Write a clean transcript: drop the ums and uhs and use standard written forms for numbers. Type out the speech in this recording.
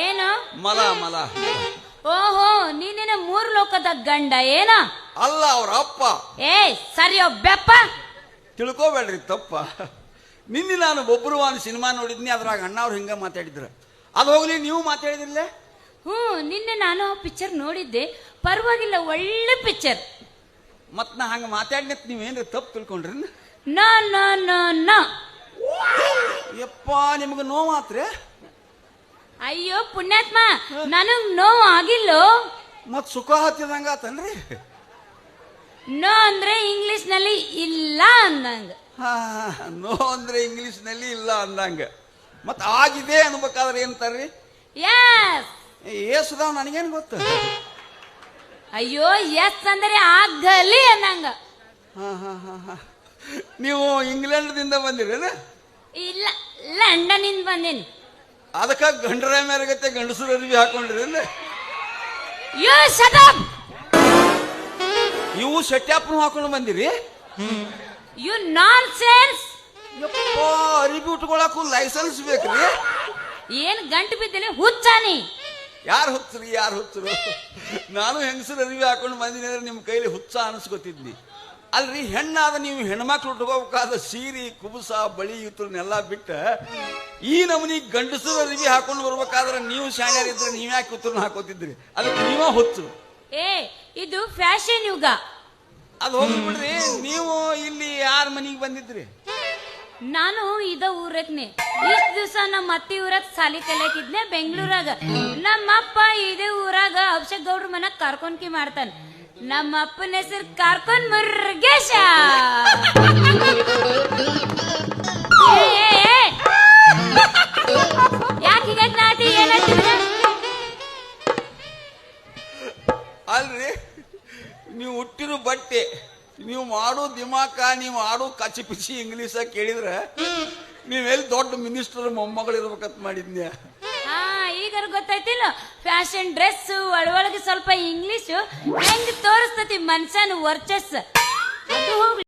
ಏನು ಮಲ ಮಲ. ಓಹೋ ನೀನೇನ ಮೂರ್ ಲೋಕದ ಗಂಡ ಏನ ಅಲ್ಲ ಅವ್ರ ಅಪ್ಪ. ಏ ಸರಿಯೋ ಬೆಪ್ಪ. ತಿಳ್ಕೊಬೇಡ್ರಿ ತಪ್ಪ. ನಿನ್ನೆ ನಾನು ಬೊಬ್ರುವಾನ್ ಸಿನಿಮಾ ನೋಡಿದ್ನಿ, ಅದ್ರಾಗ ಅಣ್ಣವ್ರು ಹಿಂಗ ಮಾತಾಡಿದ್ರು. ಅದು ಹೋಗ್ಲಿ, ನೀವು ಮಾತಾಡಿದ್ರಲ್ಲೇ. ನಿನ್ನೆ ನಾನು ಪಿಕ್ಚರ್ ನೋಡಿದ್ದೆ, ಪರವಾಗಿಲ್ಲ, ಒಳ್ಳೆ ಪಿಕ್ಚರ್. ಮತ್ ನಾ ಹಂಗ ಮಾತಾಡಿನತ್ ನೀವೇನ್ರಿ ತಪ್ಪು ತಿಳ್ಕೊಂಡ್ರಿ? No no no no. ಯಪ್ಪ ನಿಮ್ಗೆ ನೋವು ಆತ್ರಿ? ಅಯ್ಯೋ ಪುಣ್ಯಾತ್ಮ, ನನಗ್ ನೋವು ಆಗಿಲ್ಲೋ. ಮತ್ ಸುಖ ಹತ್ತಿದಂಗ ಆತನ್ರಿ? ನೋ ಅಂದ್ರೆ ಇಂಗ್ಲಿಷ್ ನಲ್ಲಿ ಇಲ್ಲ ಅಂದಂಗ. ನೋ ಅಂದ್ರೆ ಇಂಗ್ಲಿಷ್ ನಲ್ಲಿ ಇಲ್ಲ ಅಂದಂಗ. ಮತ್ ಆಗಿದೆ ಅನ್ಬೇಕಾದ್ರೆ ಏನಂತಾರ್ರಿ? ಎಸ್. ಏಸುದಾವ್ ನನಗೇನು ಗೊತ್ತ? ಅಯ್ಯೋ ಎಸ್ ಅಂದ್ರೆ ಆಗಲಿ ಅನ್ನಂಗ. ನೀವು ಇಂಗ್ಲೆಂಡ್ದಿಂದ ಬಂದಿರೇನ? ಇಲ್ಲ, ಲಂಡನ್ ಇಂದ ಬಂದೇನಿ. ಅದಕ್ಕ ಗಂಡರ ಮೇರೆಗತ್ತೆ ಗಂಡಸರು ಅರಿವಿ ಹಾಕೊಂಡ್ರಿ? ಯೋ ಶಟಪ್. ಇವು ಸೆಟ್ಯಾಪ್ನು ಹಾಕೊಂಡು ಬಂದಿರಿ? You nonsense. ಯಪ್ಪ, ಅರಿವಿ ಉಟ್ಕೊಳಕ್ಕೂ ಲೈಸೆನ್ಸ್ ಬೇಕ್ರಿ? ಏನ್ ಗಂಟು ಬಿದ್ದೇನೆ ಹುಚ್ಚಾನಿ? ಯಾರು ಹುಚ್ಚರಿ, ಯಾರು ಹುಚ್ಚರು? ನಾನು ಹೆಂಗಸರು ಅರಿವಿ ಹಾಕೊಂಡು ಬಂದಿನಿ ಅಂದ್ರೆ ನಿಮ್ ಕೈಲಿ ಹುಚ್ಚ ಅನಿಸ್ಕೊತಿದ್ನಿ. ಅಲ್ರಿ, ಹೆಣ್ಣಾದ ನೀವು ಹೆಣ್ಮಕ್ಳು ಉಟ್ಕೋಬೇಕಾದ ಸೀರೆ, ಕುಬುಸ, ಬಳಿ ಇವ್ರನ್ನೆಲ್ಲ ಬಿಟ್ಟ ಈ ನಮನಿ ಗಂಡಸರು ಅರಿವಿ ಹಾಕೊಂಡು ಬರ್ಬೇಕಾದ್ರೆ ನೀವು ಶಾಣ್ಯರಿದ್ರೆ ನೀವ್ ಯಾಕೆ ಉತ್ತರನ್ನ ಹಾಕೋತಿದ್ರಿ? ಅದಕ್ಕೆ ನೀವ ಹುಚ್ಚು. ಇದು ಫ್ಯಾಷನ್ ಯುಗ. ಅದು ಹೋಗ್ಬಿಡ್ರಿ. ನೀವು ಇಲ್ಲಿ ಯಾರ ಮನಿಗೆ ಬಂದಿದ್ರಿ? ನಾನು ಇದ ಊರಕ್ನೆ. ಇಷ್ಟ ದಿವಸ ನಮ್ಮ ಅತ್ತಿ ಊರಾಗ ಸಾಲಿ ಕಲಿಯಾಕಿದ್ನೆ ಬೆಂಗಳೂರಾಗ. ನಮ್ಮಪ್ಪ ಇದೇ ಊರಾಗ ಅಭಿಷೇಕ್ ಗೌಡ್ರ ಮನ ಕಾರ್ಕೊಂಡ್ಕಿ ಮಾಡ್ತಾನ. ನಮ್ಮ ಅಪ್ಪನ ಹೆಸರು ಕಾರ್ಕೊಂಡ್ ಮುರ್ಗೇಶ. ಯಾಕೆ ಹೀಗಾಗಿ ನಾಟಿ ಏನಾಗ್ತಿದ್ರ? ಅಲ್ರಿ, ನೀವು ಹುಟ್ಟಿರೋ ಬಟ್ಟೆ, ನೀವು ಮಾಡೋ ದಿಮಾಕ, ನೀವು ಆಡೋ ಕಚ್ಚಿ ಪಿಚ್ಚಿ ಇಂಗ್ಲೀಷ ಕೇಳಿದ್ರ ನೀವೆಲ್ಲಿ ದೊಡ್ಡ ಮಿನಿಸ್ಟರ್ ಮೊಮ್ಮಗಳು ಇರ್ಬೇಕಂತ ಮಾಡಿದ್ನ್ಯಾ. ಈಗ ಗೊತ್ತಾಯ್ತಿಲ್ಲ, ಫ್ಯಾಷನ್ ಡ್ರೆಸ್ ಒಳಗೆ ಸ್ವಲ್ಪ ಇಂಗ್ಲಿಷ್ ಹೆಂಗ್ ತೋರಿಸ್ತತಿ ಮನುಷ್ಯನ ವರ್ಚಸ್. ಅದು ಹೋಗ್ಲಿ.